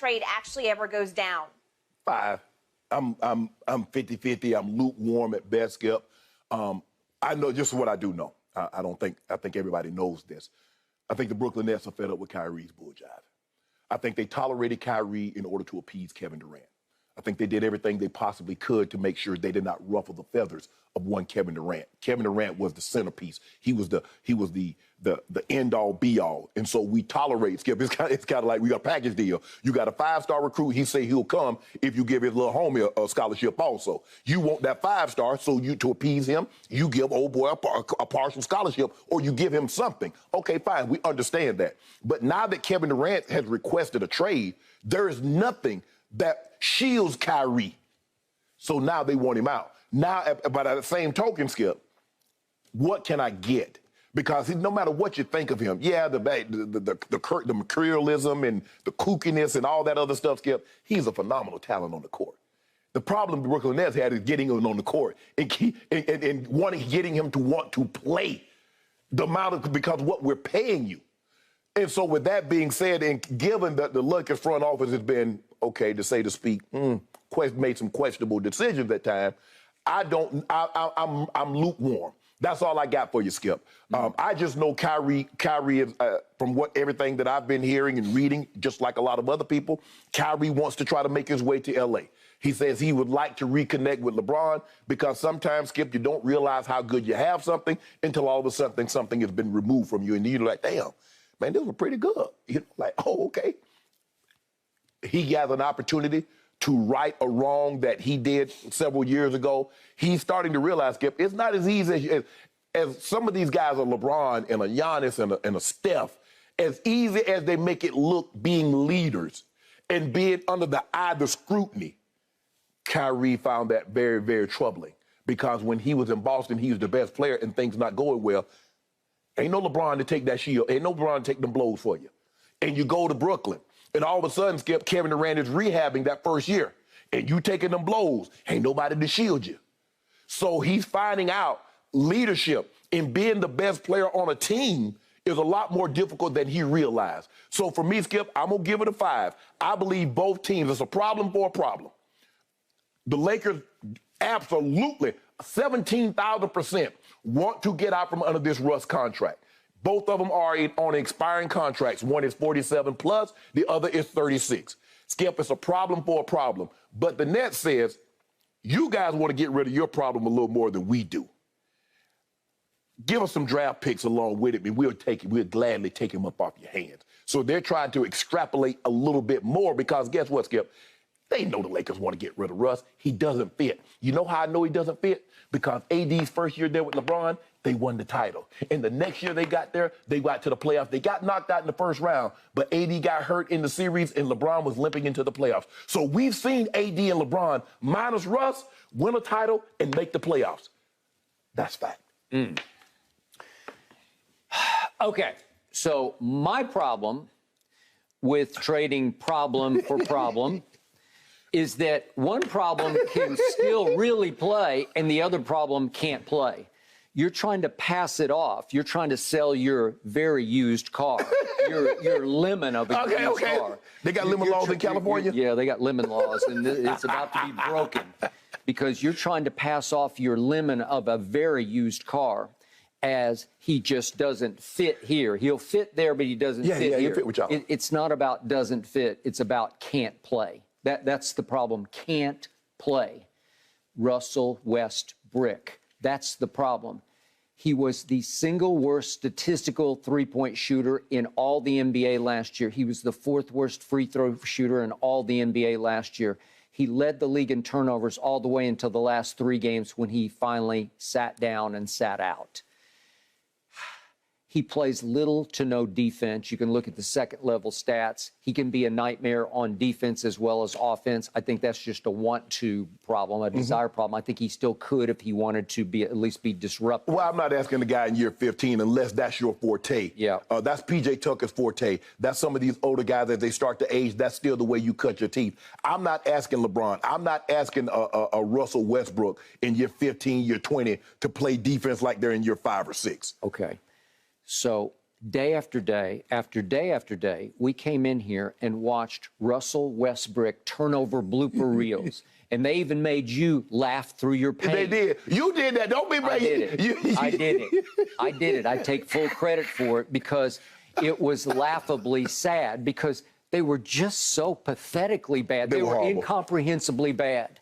trade actually ever goes down? 5. I'm 50-50. I'm lukewarm at best, Skip. I know just what I do know. I think everybody knows this. I think the Brooklyn Nets are fed up with Kyrie's bull jive. I think they tolerated Kyrie in order to appease Kevin Durant. I think they did everything they possibly could to make sure they did not ruffle the feathers of one Kevin Durant. Kevin Durant was the centerpiece. He was the end all be all. And so we tolerate Skip. It's kind of like we got a package deal. You got a 5-star recruit. He say he'll come if you give his little homie a scholarship also. You want that 5-star, so you to appease him, you give old boy a partial scholarship or you give him something. Okay, fine. We understand that. But now that Kevin Durant has requested a trade, there is nothing that shields Kyrie. So now they want him out. Now, but at the same token, Skip, what can I get? Because no matter what you think of him, yeah, the materialism and the kookiness and all that other stuff, Skip, he's a phenomenal talent on the court. The problem the Brooklyn Nets had is getting him on the court and getting him to want to play because what we're paying you. And so with that being said, and given that the Lakers front office has been, okay, to say to speak, made some questionable decisions at times, I'm lukewarm. That's all I got for you, Skip. I just know Kyrie is, from everything that I've been hearing and reading, just like a lot of other people, Kyrie wants to try to make his way to L.A. He says he would like to reconnect with LeBron because sometimes, Skip, you don't realize how good you have something until all of a sudden something has been removed from you, and you're like, damn, man, this was pretty good. You know, like, oh, okay. He has an opportunity to right a wrong that he did several years ago. He's starting to realize, Skip, it's not as easy as some of these guys, a LeBron and a Giannis and a Steph, as easy as they make it look being leaders and being under the eye of the scrutiny. Kyrie found that very, very troubling because when he was in Boston, he was the best player and things not going well. Ain't no LeBron to take that shield. Ain't no LeBron to take them blows for you. And you go to Brooklyn, and all of a sudden, Skip, Kevin Durant is rehabbing that first year, and you taking them blows. Ain't nobody to shield you. So he's finding out leadership and being the best player on a team is a lot more difficult than he realized. So for me, Skip, I'm going to give it a 5. I believe both teams, it's a problem for a problem. The Lakers absolutely, 17,000%, want to get out from under this Russ contract. Both of them are on expiring contracts. One is 47 plus, the other is 36. Skip, it's a problem for a problem. But the Nets says, you guys want to get rid of your problem a little more than we do. Give us some draft picks along with it, and we'll gladly take him up off your hands. So they're trying to extrapolate a little bit more because guess what, Skip? They know the Lakers want to get rid of Russ. He doesn't fit. You know how I know he doesn't fit? Because AD's first year there with LeBron, they won the title. And the next year they got there, they got to the playoffs. They got knocked out in the first round, but AD got hurt in the series and LeBron was limping into the playoffs. So we've seen AD and LeBron, minus Russ, win a title and make the playoffs. That's fact. Okay, so my problem with trading problem for problem is that one problem can still really play and the other problem can't play. You're trying to pass it off. You're trying to sell your very used car, your lemon of a used car. They got lemon laws in California? Yeah, they got lemon laws, and it's about to be broken because you're trying to pass off your lemon of a very used car as he just doesn't fit here. He'll fit there, but he doesn't fit here. He'll fit with y'all. It's not about doesn't fit. It's about can't play. That's the problem. Can't play. Russell Westbrook. That's the problem. He was the single worst statistical three-point shooter in all the NBA last year. He was the 4th worst free throw shooter in all the NBA last year. He led the league in turnovers all the way until the last 3 games when he finally sat down and sat out. He plays little to no defense. You can look at the second-level stats. He can be a nightmare on defense as well as offense. I think that's just a want-to problem, a desire problem. I think he still could if he wanted to at least be disruptive. Well, I'm not asking the guy in year 15 unless that's your forte. Yeah. That's P.J. Tucker's forte. That's some of these older guys as they start to age. That's still the way you cut your teeth. I'm not asking LeBron. I'm not asking a Russell Westbrook in year 15, year 20 to play defense like they're in year 5 or 6. Okay. So day after day, after day after day, we came in here and watched Russell Westbrook turnover blooper reels. And they even made you laugh through your pain. They did. You did that. Don't be making. I did it. I did it. I did it. I take full credit for it because it was laughably sad because they were just so pathetically bad. They were horrible. Incomprehensibly bad.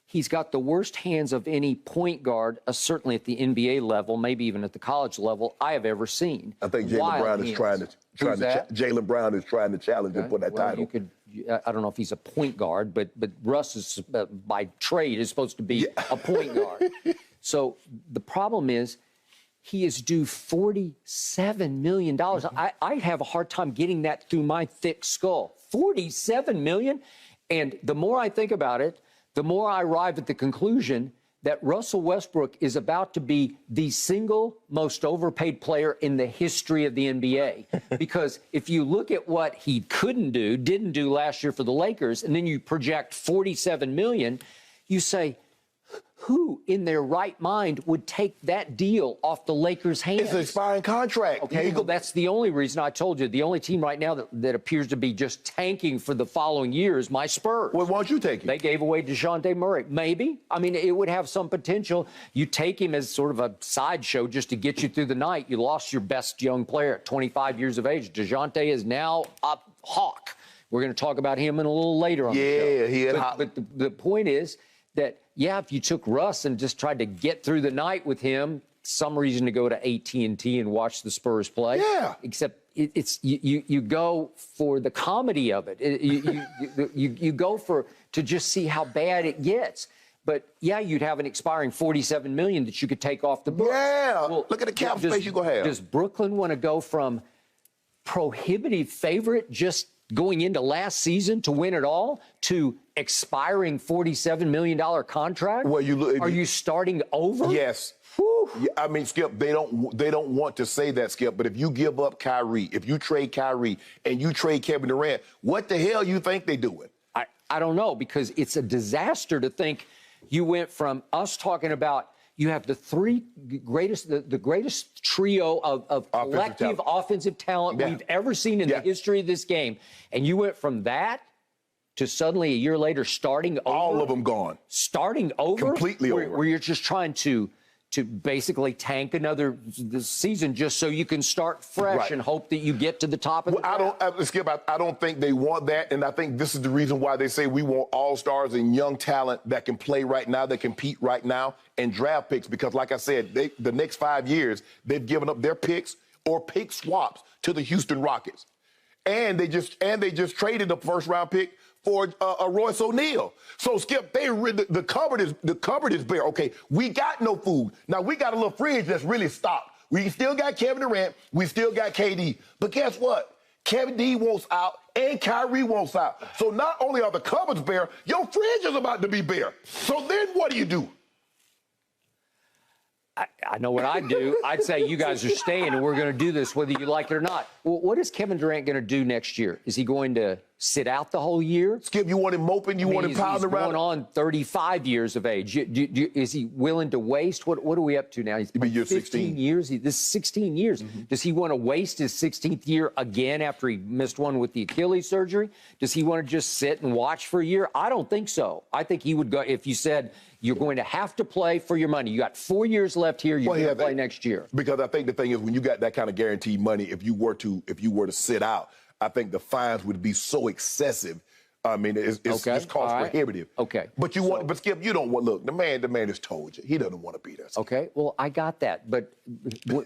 He's got the worst hands of any point guard, certainly at the NBA level, maybe even at the college level, I have ever seen. I think Jaylen Brown is trying to Jaylen Brown is trying to challenge him for that title. I don't know if he's a point guard, but Russ is by trade is supposed to be a point guard. So the problem is he is due $47 million. I have a hard time getting that through my thick skull. $47 million? And the more I think about it, the more I arrive at the conclusion that Russell Westbrook is about to be the single most overpaid player in the history of the NBA. Because if you look at what he didn't do last year for the Lakers, and then you project $47 million, you say, who in their right mind would take that deal off the Lakers' hands? It's an expiring contract. Okay, well, that's the only reason I told you. The only team right now that appears to be just tanking for the following year is my Spurs. Well, why don't you take him? They gave away DeJounte Murray. Maybe. I mean, it would have some potential. You take him as sort of a sideshow just to get you through the night. You lost your best young player at 25 years of age. DeJounte is now a hawk. We're going to talk about him in a little later on the show. Yeah, But the point is that, yeah, if you took Russ and just tried to get through the night with him, some reason to go to AT&T and watch the Spurs play. Yeah. Except you go for the comedy of it. You go to just see how bad it gets. But yeah, you'd have an expiring $47 million that you could take off the books. Yeah. Well, look at the cap space you're gonna have. Does Brooklyn want to go from prohibitive favorite just going into last season to win it all to expiring $47 million contract? Well, are you starting over? Yes. Yeah, I mean, Skip, they don't want to say that, Skip, but if you give up Kyrie, if you trade Kyrie and you trade Kevin Durant, what the hell you think they doing? I don't know, because it's a disaster to think you went from us talking about you have the greatest trio of collective offensive talent we've ever seen in the history of this game. And you went from that to suddenly a year later starting over. All of them gone. Starting over? Completely over. Where you're just trying to basically tank another season just so you can start fresh and hope that you get to the top of the draft. Skip, I don't think they want that, and I think this is the reason why they say we want all-stars and young talent that can play right now, that compete right now, and draft picks, because like I said, the next 5 years, they've given up their picks or pick swaps to the Houston Rockets. And they just traded the first-round pick for Royce O'Neal. So, Skip, the cupboard is bare. Okay, we got no food. Now, we got a little fridge that's really stocked. We still got Kevin Durant. We still got KD. But guess what? Kevin D wants out and Kyrie wants out. So not only are the cupboards bare, your fridge is about to be bare. So then what do you do? I know what I'd do. I'd say you guys are staying and we're going to do this whether you like it or not. Well, what is Kevin Durant going to do next year? Is he going to sit out the whole year? Skip, you want him moping? You want him pounding around? He's going on 35 years of age. Is he willing to waste? What are we up to now? He's been 15 years. This is 16 years. Does he want to waste his 16th year again after he missed one with the Achilles surgery? Does he want to just sit and watch for a year? I don't think so. I think he would go if you said you're going to have to play for your money. You got 4 years left here. You're going to play next year. Because I think the thing is, when you got that kind of guaranteed money, if you were to sit out, I think the fines would be so excessive. I mean, it's cost prohibitive. Okay. But Skip, you don't want. Look, the man has told you he doesn't want to be there. Okay. Well, I got that. But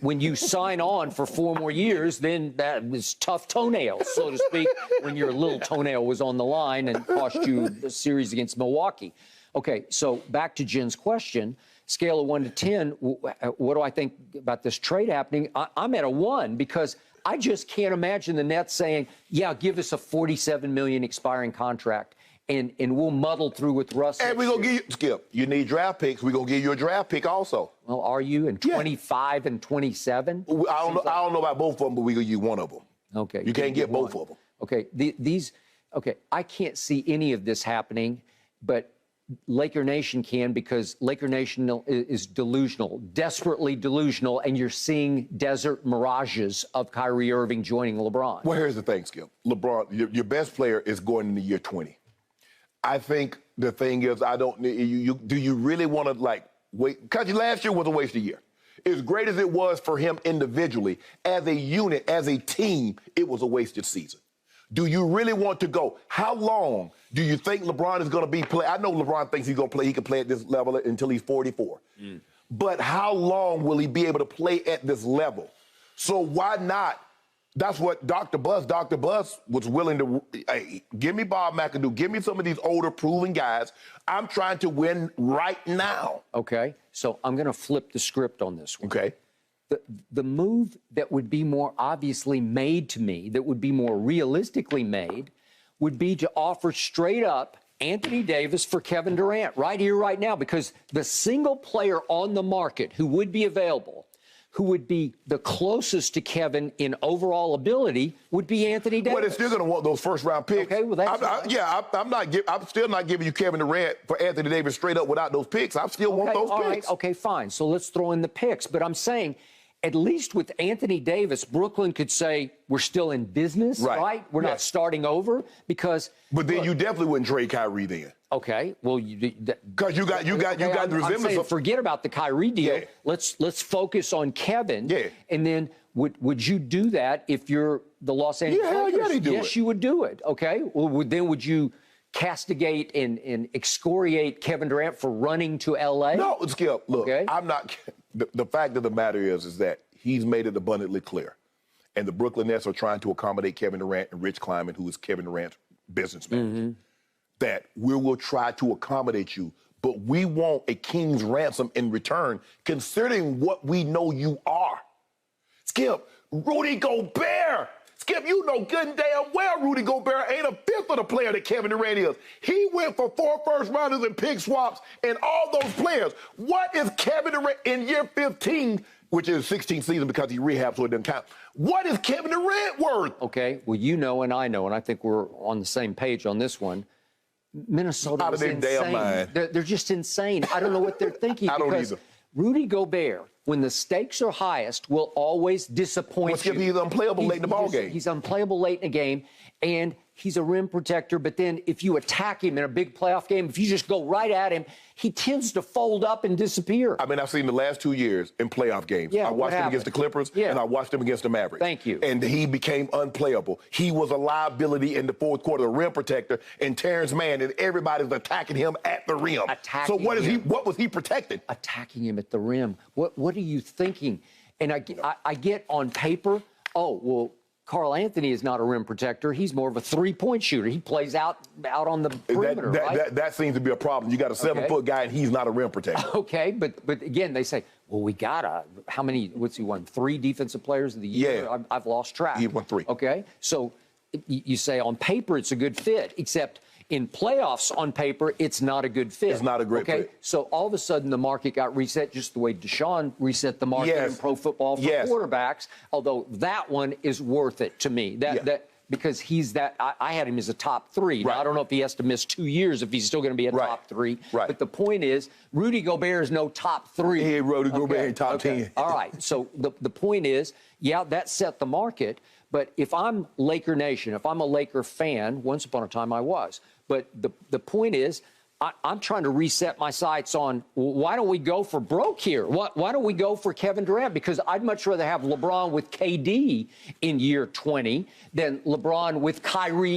when you sign on for 4 more years, then that was tough toenails, so to speak. When your little toenail was on the line and cost you the series against Milwaukee. Okay. So back to Jen's question. Scale of 1 to 10. What do I think about this trade happening? I'm at a 1 because I just can't imagine the Nets saying, yeah, give us a $47 million expiring contract, and we'll muddle through with Russ. And we're going to give you, Skip, you need draft picks. We're going to give you a draft pick also. Well, are you in 25 and 27? I don't know about both of them, but we're going to use one of them. Okay. You can't get both of them. Okay. I can't see any of this happening, but Laker Nation can, because Laker Nation is delusional, desperately delusional, and you're seeing desert mirages of Kyrie Irving joining LeBron. Well, here's the thing, Skip. LeBron, your best player is going in the year 20. I think the thing is, do you really want to, like, wait? Because last year was a wasted year. As great as it was for him individually, as a unit, as a team, it was a wasted season. Do you really want to go? How long do you think LeBron is going to be play? I know LeBron thinks he's going to play. He can play at this level until he's 44. But how long will he be able to play at this level? So why not? That's what Dr. Buzz was willing to, hey, give me Bob McAdoo, give me some of these older, proven guys. I'm trying to win right now. Okay, so I'm going to flip the script on this one. Okay. The move that would be more obviously made to me, that would be more realistically made, would be to offer straight up Anthony Davis for Kevin Durant right here, right now, because the single player on the market who would be available, who would be the closest to Kevin in overall ability, would be Anthony Davis. Well, they're still going to want those first-round picks. Okay, well, that's I'm still not giving you Kevin Durant for Anthony Davis straight up without those picks. I still want those picks. Right, okay, fine. So let's throw in the picks. But I'm saying, at least with Anthony Davis, Brooklyn could say we're still in business, right? We're not starting over, because. But then you definitely wouldn't trade Kyrie then. Okay, well, because you got the resemblance. I'm saying, forget about the Kyrie deal. Yeah. Let's focus on Kevin. Yeah. And then would you do that if you're the Los Angeles Lakers? Yeah, they do it. Yes, you would do it. Okay. Well, would you castigate and excoriate Kevin Durant for running to L.A.? No, Skip. Look, okay. I'm not. The fact of the matter is that he's made it abundantly clear, and the Brooklyn Nets are trying to accommodate Kevin Durant and Rich Kleiman, who is Kevin Durant's business manager, that we will try to accommodate you, but we want a king's ransom in return, considering what we know you are. Skip, Rudy Gobert. Skip, you know good and damn well Rudy Gobert ain't a fifth of the player that Kevin Durant is. He went for 4 first-rounders and pick swaps and all those players. What is Kevin Durant in year 15, which is 16th season because he rehabbed, so it doesn't count? What is Kevin Durant worth? Okay, well, you know and I know, and I think we're on the same page on this one. Minnesota is insane. Damn mind. They're just insane. I don't know what they're thinking. I don't either. Rudy Gobert, when the stakes are highest, will always disappoint you. He's unplayable late in the ballgame. He's unplayable late in a game, and he's a rim protector. But then if you attack him in a big playoff game, if you just go right at him, he tends to fold up and disappear. I mean, I've seen the last 2 years in playoff games. Yeah, I watched him against the Clippers, and I watched him against the Mavericks. Thank you. And he became unplayable. He was a liability in the fourth quarter, the rim protector, and Terrence Mann, and everybody's attacking him at the rim. So what was he protecting? Attacking him at the rim. What are you thinking? And I get on paper, oh, well, Karl Anthony is not a rim protector. He's more of a three-point shooter. He plays out on the perimeter, right? That seems to be a problem. You got a 7-foot guy, and he's not a rim protector. Okay, but again, they say, well, we got how many, what's he won, 3 defensive players of the year? Yeah. I've lost track. He won 3. Okay, so you say on paper it's a good fit, except in playoffs on paper, it's not a good fit. It's not a great fit. So all of a sudden the market got reset just the way Deshaun reset the market in pro football for quarterbacks, although that one is worth it to me. Because he's I had him as a top 3. Now, I don't know if he has to miss 2 years if he's still going to be a top 3. But the point is, Rudy Gobert is no top 3. Hey, Rudy Gobert ain't top 10. All right. So the point is, that set the market. But if I'm Laker Nation, if I'm a Laker fan, once upon a time I was. But the point is, I'm trying to reset my sights on, why don't we go for broke here? Why don't we go for Kevin Durant? Because I'd much rather have LeBron with KD in year 20 than LeBron with Kyrie